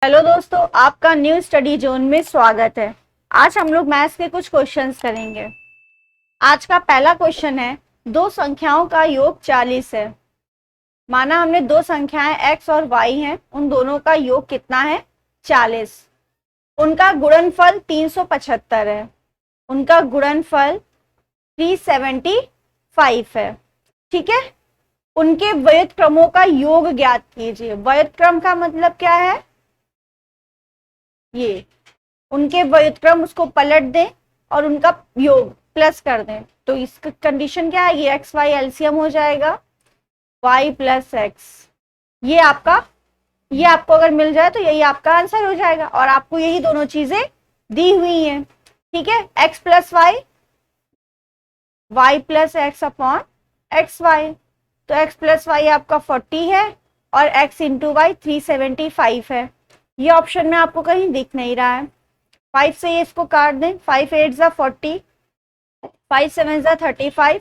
Hello दोस्तों, आपका new study zone में स्वागत है। आज हम लोग मैथ्स के कुछ क्वेश्चंस करेंगे। आज का पहला क्वेश्चन है, दो संख्याओं का योग 40 है। माना हमने दो संख्याएं x और y हैं, उन दोनों का योग कितना है? 40। उनका गुणनफल 375 है। उनका गुणनफल 375 है। ठीक है। उनके व्युत्क्रमों का योग ज्ञात कीजिए। व्युत्क्रम का मतलब क्या है? ये उनके व्युत्क्रम, उसको पलट दें और उनका योग प्लस कर दें। तो इसका कंडीशन क्या है? ये एक्स वाई एलसीएम हो जाएगा y प्लस एक्स। ये आपको अगर मिल जाए तो यही आपका आंसर हो जाएगा। और आपको यही दोनों चीजें दी हुई हैं। ठीक है। x plus Y, y plus X upon X Y. तो x प्लस वाई आपका 40 है और x इंटू वाई 375 है। ये ऑप्शन में आपको कहीं दिख नहीं रहा है। 5 से ये इसको काट दें। 5 8 जा 40, 5 7 जा 35,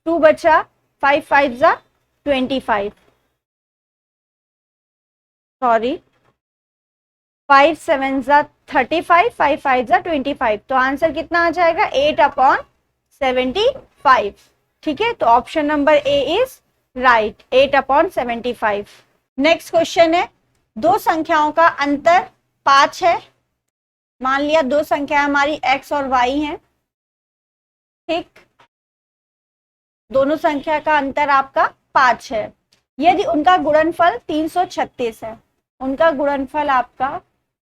2 बचा, 5 5 जा 25। सॉरी, 5 7 जा 35, 5 5 जा 25। तो आंसर कितना आ जाएगा? 8/75। ठीक है। तो option number A is right, 8/75। Next question है, दो संख्याओं का अंतर 5 है। मान लिया दो संख्या हमारी x और y हैं। ठीक। दोनों संख्या का अंतर आपका 5 है। यदि उनका गुणनफल 336 है। उनका गुणनफल आपका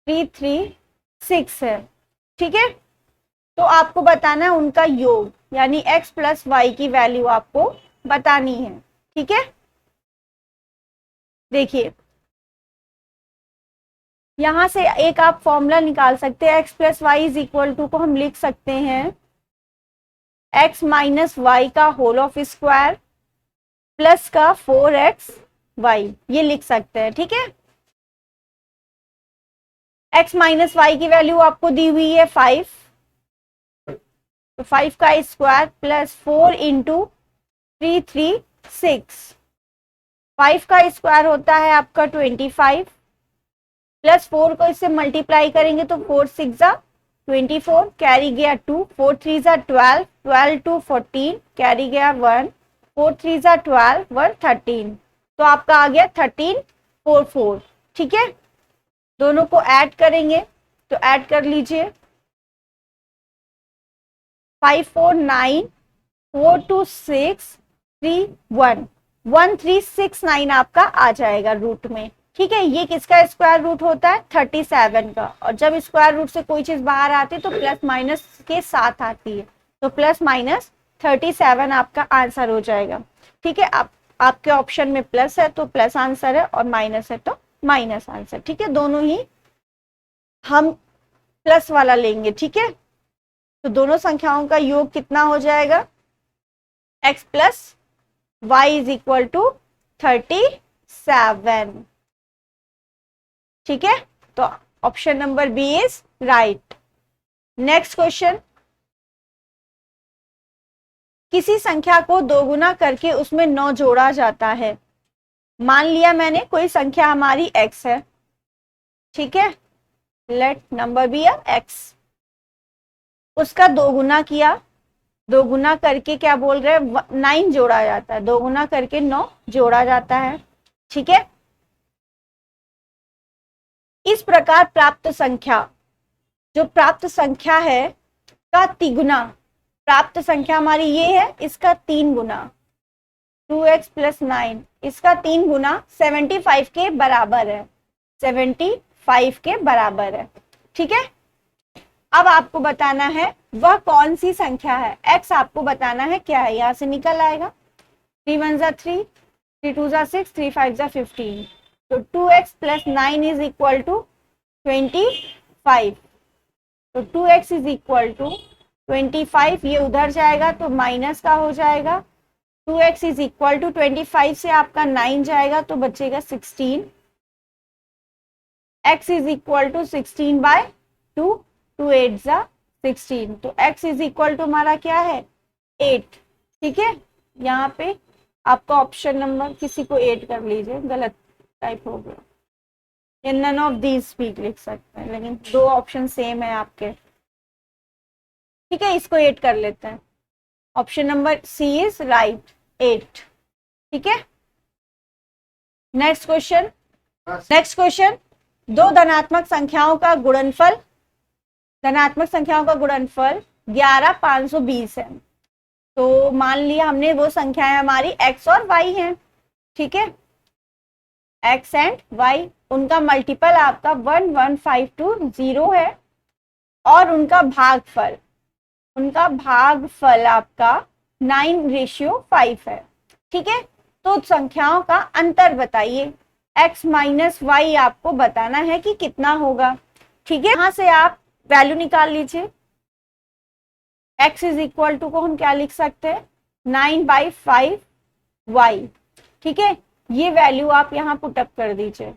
336 है। ठीक है। तो आपको बताना है उनका योग, यानी x प्लस वाई की वैल्यू आपको बतानी है। ठीक है। देखिए, यहां से एक आप फॉर्मूला निकाल सकते हैं। x plus Y is equal to को हम लिख सकते हैं x माइनस वाई का होल ऑफ स्क्वायर प्लस का 4x वाई, ये लिख सकते हैं। ठीक है। x माइनस वाई की वैल्यू आपको दी हुई है 5, तो 5 का स्क्वायर प्लस 4 इंटू 336। 5 का स्क्वायर होता है आपका 25, प्लस 4 को इससे मल्टीप्लाई करेंगे तो 4 6 जा 24, कैरी गया 2, 4 3 जा 12, 12 2 14, कैरी गया 1, 4 3 जा 12, 1 13। तो आपका आ गया 13 4 4। ठीक है। दोनों को ऐड करेंगे तो ऐड कर लीजिए। 5 4 9, 4 2 6 3 1, 1369 आपका आ जाएगा रूट में। ठीक है। ये किसका स्क्वायर रूट होता है? 37 का। और जब स्क्वायर रूट से कोई चीज बाहर आती है तो प्लस माइनस के साथ आती है। तो प्लस माइनस 37 आपका आंसर हो जाएगा। ठीक है। आपके ऑप्शन में प्लस है तो प्लस आंसर है और माइनस है तो माइनस आंसर। ठीक है। दोनों ही हम प्लस वाला लेंगे। ठीक है। तो दोनों संख्याओं का योग कितना हो जाएगा? x plus Y is equal to 37। ठीक है। तो option number B is right. Next question, किसी संख्या को दोगुना करके उसमें 9 जोड़ा जाता है। मान लिया मैंने कोई संख्या हमारी x है। ठीक है। Let number be a x। उसका दोगुना किया, दोगुना करके क्या बोल रहे हैं? 9 जोड़ा जाता है। दोगुना करके 9 जोड़ा जाता है। ठीक है। इस प्रकार प्राप्त संख्या, जो प्राप्त संख्या है का तिगुना, प्राप्त संख्या हमारी ये है, इसका 3 गुना 2x प्लस 9, इसका 3 गुना 75 के बराबर है। 75 के बराबर है। ठीक है। अब आपको बताना है वह कौन सी संख्या है। x आपको बताना है क्या है। यहां से निकल आएगा 3 1 जा 3, 3 2 जा 6, 3 5 जा 15। तो 2x plus 9 is equal to 25। तो 2x इज इक्वल टू 25, ये उधर जाएगा तो माइनस का हो जाएगा। 2x इज इक्वल टू 25 से आपका 9 जाएगा तो बचेगा 16। x is equal to 16 by 2, 2 8 जा 16। तो x इज इक्वल टू हमारा क्या है? 8। ठीक है। यहाँ पे आपका ऑप्शन नंबर, किसी को 8 कर लीजिए, गलत टाइप हो गया। या नन ऑफ दीज भी लिख सकते हैं, लेकिन दो ऑप्शन सेम है आपके। ठीक है, इसको 8 कर लेते हैं। Option number C is right, 8। ठीक है, नेक्स्ट क्वेश्चन। नेक्स्ट क्वेश्चन, दो धनात्मक संख्याओं का गुणनफल, धनात्मक संख्याओं का गुणनफल 11520 है। तो मान लिया हमने वो संख्याएं हमारी x और y हैं। ठीक है, x एंड y, उनका मल्टीपल आपका 11520 है और उनका भागफल आपका 9:5 है। ठीक है, तो संख्याओं का अंतर बताइए। x माइनस वाई आपको बताना है कि कितना होगा। ठीक है, यहां से आप वैल्यू निकाल लीजिए। x इज इक्वल टू को हम क्या लिख सकते हैं, 9/5y। ठीक है, ये वैल्यू आप यहां पुटअप कर दीजिए।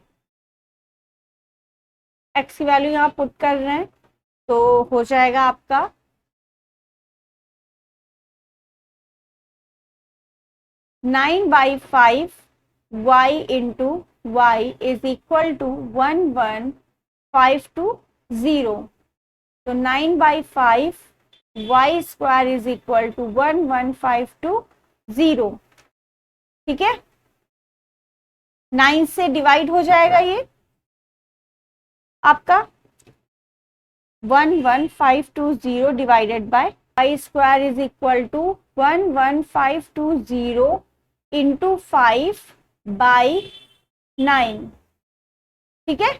x की वैल्यू यहां पुट कर रहे हैं तो हो जाएगा आपका 9/5y into y is equal to 11520। तो 9/5 y² इज इक्वल टू 11520। ठीक है, 9 से डिवाइड हो जाएगा ये आपका 11520 divided by y² is equal to 11520 into 5/9। ठीक है,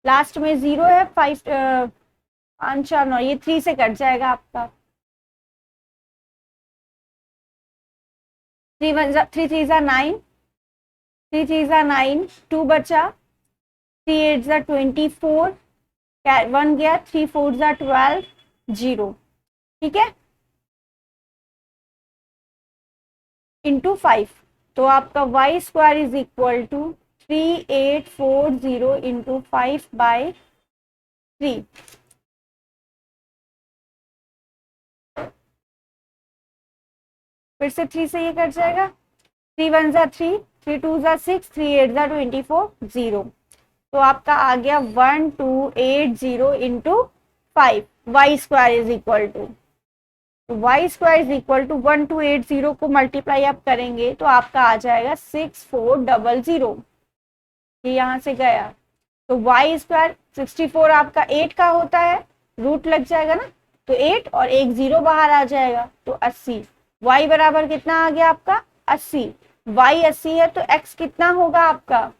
लास्ट में 0 है, 5 5 4 9, ये 3 से कट जाएगा आपका। 3 3 9, 3 3 9, 2 बचा, 3 8 24, 1 गया, 3 4 12, 0। ठीक है, इंटू 5, तो आपका y² is equal to 3840 into 5/3। फिर से 3 से ये कट जाएगा, 3 1 3, 3 2 6, 3 8 24, 0। तो आपका आ गया 1280 into 5, y² is equal to, y² is equal to 1280 को मल्टीप्लाई आप करेंगे तो आपका आ जाएगा 6400। ये यहां से गया तो y² 64 आपका 8 का होता है, रूट लग जाएगा ना, तो 8 और एक 0 बाहर आ जाएगा तो 80। y बराबर कितना आ गया आपका 80। y 80 है तो x कितना होगा आपका,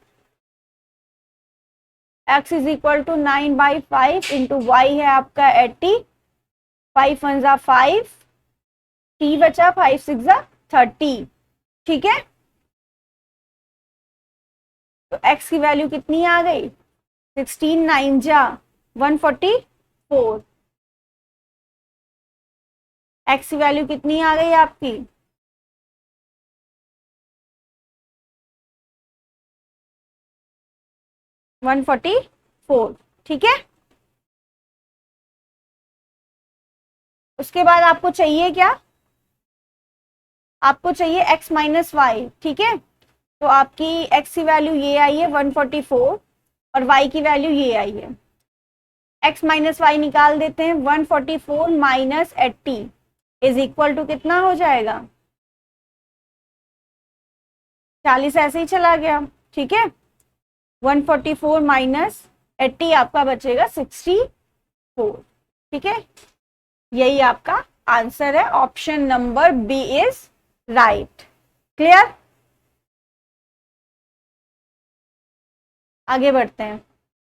x is equal to 9/5 into y है आपका 80, 5 1 5, t बचा, 5 6 30। ठीक है, तो x की वैल्यू कितनी आ गई, 16 9 144। x की वैल्यू कितनी आ गई आपकी, 144। ठीक है, उसके बाद आपको चाहिए क्या, आपको चाहिए x माइनस वाई। ठीक है, तो आपकी x की वैल्यू ये आई है 144 और y की वैल्यू ये आई है। x माइनस वाई निकाल देते हैं, 144 माइनस 80 इज इक्वल टू कितना हो जाएगा, 40 ऐसे ही चला गया। ठीक है, 144 माइनस 80 आपका बचेगा 64। ठीक है, यही आपका आंसर है, option number B is right. Clear, आगे बढ़ते हैं।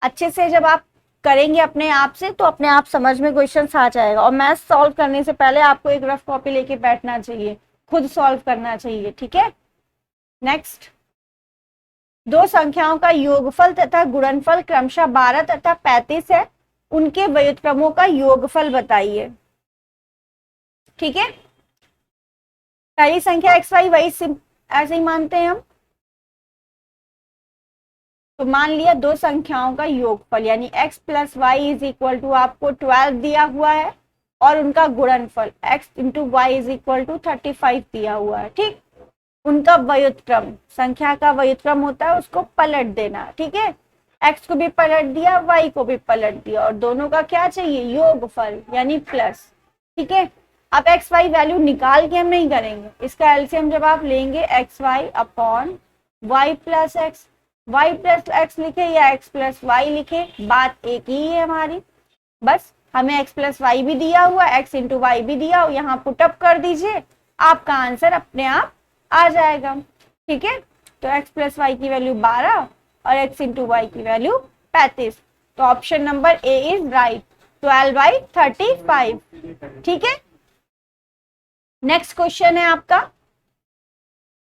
अच्छे से जब आप करेंगे अपने आप से तो अपने आप समझ में क्वेश्चन आ जाएगा, और मैथ सॉल्व करने से पहले आपको एक रफ कॉपी लेके बैठना चाहिए, खुद सॉल्व करना चाहिए। ठीक है, नेक्स्ट, दो संख्याओं का योगफल तथा गुणनफल क्रमशः 12 तथा 35 है, उनके व्युत्क्रमों का योगफल बताइए। ठीक है, पहली संख्या एक्स वाई वही ऐसे ही मानते हैं हम। तो मान लिया दो संख्याओं का योगफल यानी x plus Y is equal to आपको 12 दिया हुआ है और उनका गुणनफल x into Y is equal to 35 दिया हुआ है। ठीक, उनका व्युत्क्रम, संख्या का व्युत्क्रम होता है उसको पलट देना। ठीक है, x को भी पलट दिया, y को भी पलट दिया, और दोनों का क्या चाहिए, योगफल यानी प्लस। ठीक है, अब एक्स वाई वैल्यू निकाल के हम नहीं करेंगे, इसका एलसीएम जब आप लेंगे X Y upon Y plus X, Y plus X लिखे या एक्स प्लस वाई लिखे, बात एक ही है हमारी। बस हमें x प्लस वाई भी दिया हुआ, x इंटू वाई भी दिया हुआ, यहाँ पुटअप कर दीजिए, आपका आंसर अपने आप आ जाएगा। ठीक है, तो x प्लस वाई की वैल्यू 12 और x इंटू वाई की वैल्यू 35, तो option number A is right, 12/35। ठीक है, नेक्स्ट क्वेश्चन है आपका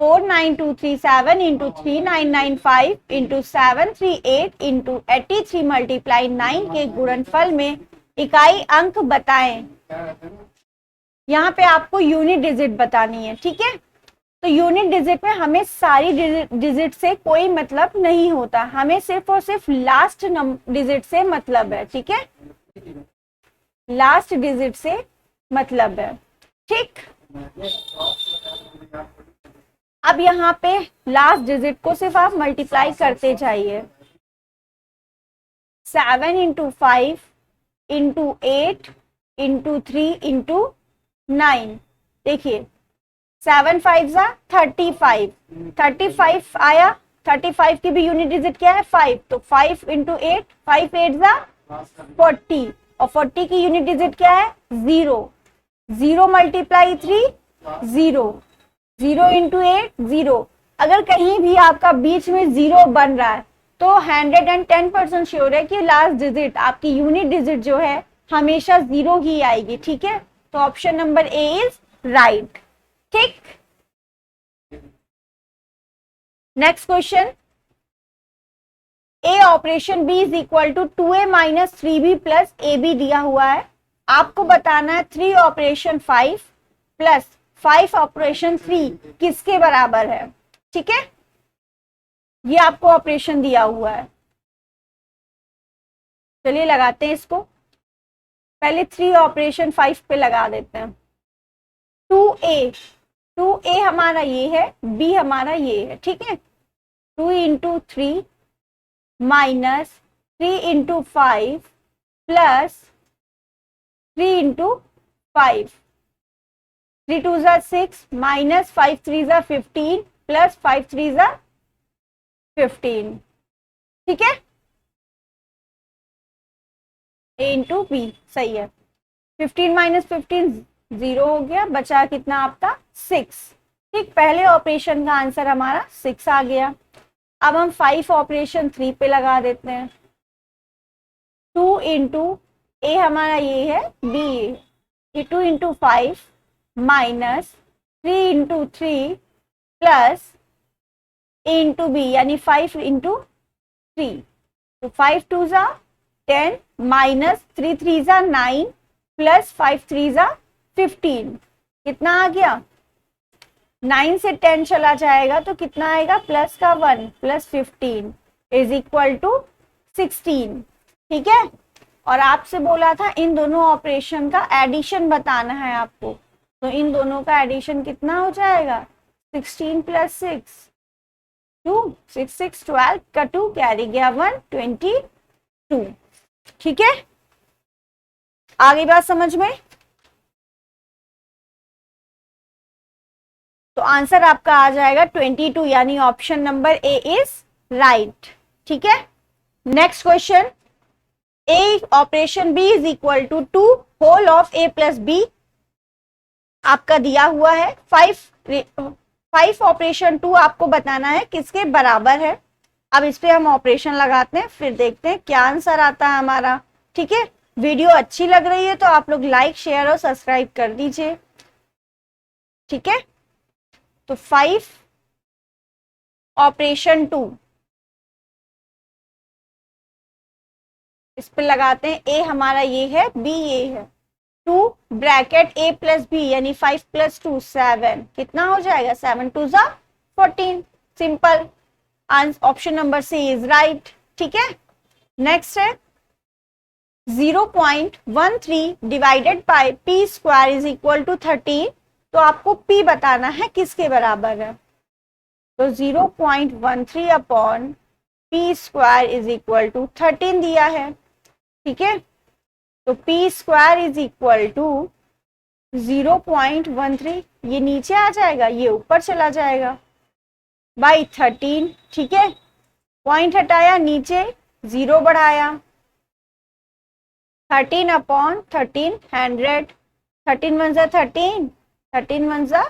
49237 इंटू 3995 इंटू 738 इंटू 83 मल्टीप्लाई 9 के गुणनफल में इकाई अंक बताएं। यहाँ पे आपको यूनिट डिजिट बतानी है। ठीक है, तो यूनिट डिजिट में हमें सारी डिजिट से कोई मतलब नहीं होता, हमें सिर्फ और सिर्फ लास्ट डिजिट से मतलब है। ठीक है, लास्ट डिजिट से मतलब है। ठीक, अब यहाँ पे लास्ट डिजिट को सिर्फ आप मल्टीप्लाई करते जाइए, 7 इंटू 5 इंटू 8 इंटू 3 इंटू 9। देखिए 7 5 जा 35, 35 आया, 35 की भी यूनिट डिजिट क्या है 5, तो 5 इंटू 8, 5 8 जा 40, और 40 की यूनिट डिजिट क्या है 0, 0 मल्टीप्लाई 3 0, 0 इंटू 8 0। अगर कहीं भी आपका बीच में 0 बन रहा है तो 110% श्योर है कि लास्ट डिजिट आपकी यूनिट डिजिट जो है हमेशा 0 ही आएगी। ठीक है, तो option number A is right. ठीक, next question, A operation B is equal to 2a minus 3b plus A B दिया हुआ है, आपको बताना है 3 ऑपरेशन 5 प्लस 5 ऑपरेशन 3 किसके बराबर है। ठीक है, ये आपको ऑपरेशन दिया हुआ है, चलिए लगाते हैं इसको। पहले 3 ऑपरेशन 5 पे लगा देते हैं। 2a हमारा ये है, b हमारा ये है। ठीक है, 2 into 3 minus 3 into 5 plus 3 into 5, 3 2 जा 6 माइनस 5 3 जा 15 प्लस 5 3 जा 15। ठीक है, ए इंटू बी सही है। 15 माइनस 15 0 हो गया, बचा कितना आपका 6। ठीक, पहले ऑपरेशन का आंसर हमारा 6 आ गया। अब हम 5 ऑपरेशन 3 पे लगा देते हैं। 2 इंटू ए हमारा ये है, बी ये 2 इंटू 5 माइनस 3 इंटू 3 प्लस ए इंटू बी यानी 5 इंटू 3, तो 5 2 जा 10 माइनस 3 3 जा 9 प्लस 5 3 जा 15, कितना आ गया 9 से 10 चला जाएगा तो कितना आएगा प्लस का 1 प्लस 15 इज इक्वल टू 16। ठीक है, और आपसे बोला था इन दोनों ऑपरेशन का एडिशन बताना है आपको, तो इन दोनों का एडिशन कितना हो जाएगा 16 प्लस 6 2, 6 6 12 का 2 कैरी गया 1 22। ठीक है, आगे बात समझ में, तो आंसर आपका आ जाएगा 22 यानी option number A is right. ठीक है, next question, A operation B is equal to 2 whole of A plus B आपका दिया हुआ है। 5 ऑपरेशन 2 आपको बताना है किसके बराबर है। अब इस पे हम ऑपरेशन लगाते हैं, फिर देखते हैं क्या आंसर आता है हमारा। ठीक है, वीडियो अच्छी लग रही है तो आप लोग लाइक शेयर और सब्सक्राइब कर दीजिए। ठीक है, तो 5 ऑपरेशन 2 इस पे लगाते हैं, ए हमारा ये है, बी ये है, 2 ब्रैकेट ए प्लस बी यानी 5 प्लस 2 7, कितना हो जाएगा 7 2 जा 14, simple, option number C is right. ठीक है, नेक्स्ट है 0.13 divided by P square is equal to 13, तो आपको p बताना है किसके बराबर है। तो 0.13 upon P square is equal to 13 दिया है, ठीक है। तो P square is equal to 0.13, ये नीचे आ जाएगा, ये ऊपर चला जाएगा, बाई 13, ठीक है। पॉइंट हटाया, नीचे 0 बढ़ाया, 13 अपॉन 13 100, 13 वन जा 13, 13 वन जा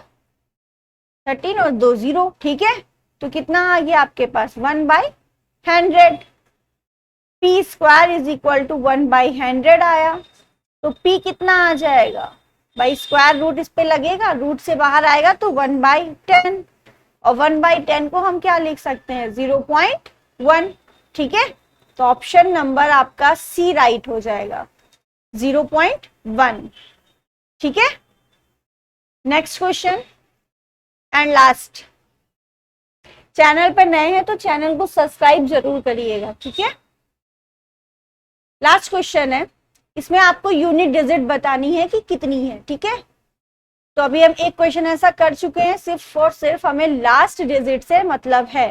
13 और 2 0, ठीक है। तो कितना आ गया आपके पास 1/100। P square is equal to 1/100 आया। तो पी कितना आ जाएगा भाई, स्क्वायर रूट इस पे लगेगा, रूट से बाहर आएगा तो 1/10, और 1/10 को हम क्या लिख सकते हैं 0.1, ठीक है। तो ऑप्शन नंबर आपका सी राइट हो जाएगा 0.1, ठीक है। Next question and last. Channel पर नए हैं तो चैनल को सब्सक्राइब जरूर करिएगा, ठीक है। लास्ट क्वेश्चन है, इसमें आपको यूनिट डिजिट बतानी है कि कितनी है, ठीक है। तो अभी हम एक क्वेश्चन ऐसा कर चुके हैं, सिर्फ और सिर्फ हमें लास्ट डिजिट से मतलब है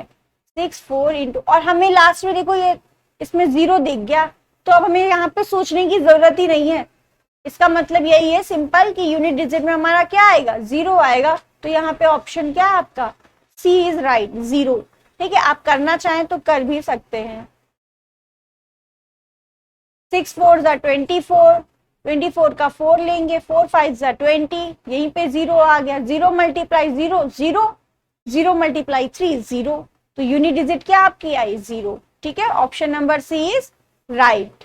64 इंटू, और हमें लास्ट में देखो ये इसमें 0 दिख गया, तो अब हमें यहाँ पे सोचने की जरूरत ही नहीं है। इसका मतलब यही है सिंपल कि यूनिट डिजिट में हमारा क्या आएगा 0 आएगा। तो यहाँ पे ऑप्शन क्या है आपका, सी इज राइट 0, ठीक है। आप करना चाहें तो कर भी सकते हैं। 6 4 जा 24, 24 का 4 लेंगे, 4 5 जा 20, यहीं पे 0 आ गया, 0 मल्टीप्लाई 0 0, 0 मल्टीप्लाई 3 0, तो यूनिट डिजिट क्या आपकी आई 0, ठीक है। Option number C is right.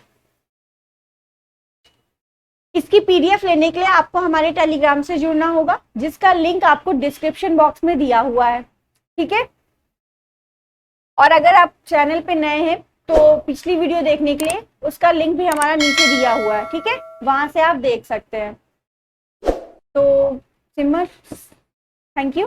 इसकी पीडीएफ लेने के लिए आपको हमारे टेलीग्राम से जुड़ना होगा, जिसका लिंक आपको डिस्क्रिप्शन बॉक्स में दिया हुआ है, ठीक है। और अगर आप चैनल पे नए हैं तो पिछली वीडियो देखने के लिए उसका लिंक भी हमारा नीचे दिया हुआ है, ठीक है, वहां से आप देख सकते हैं। तो सिमर, थैंक यू।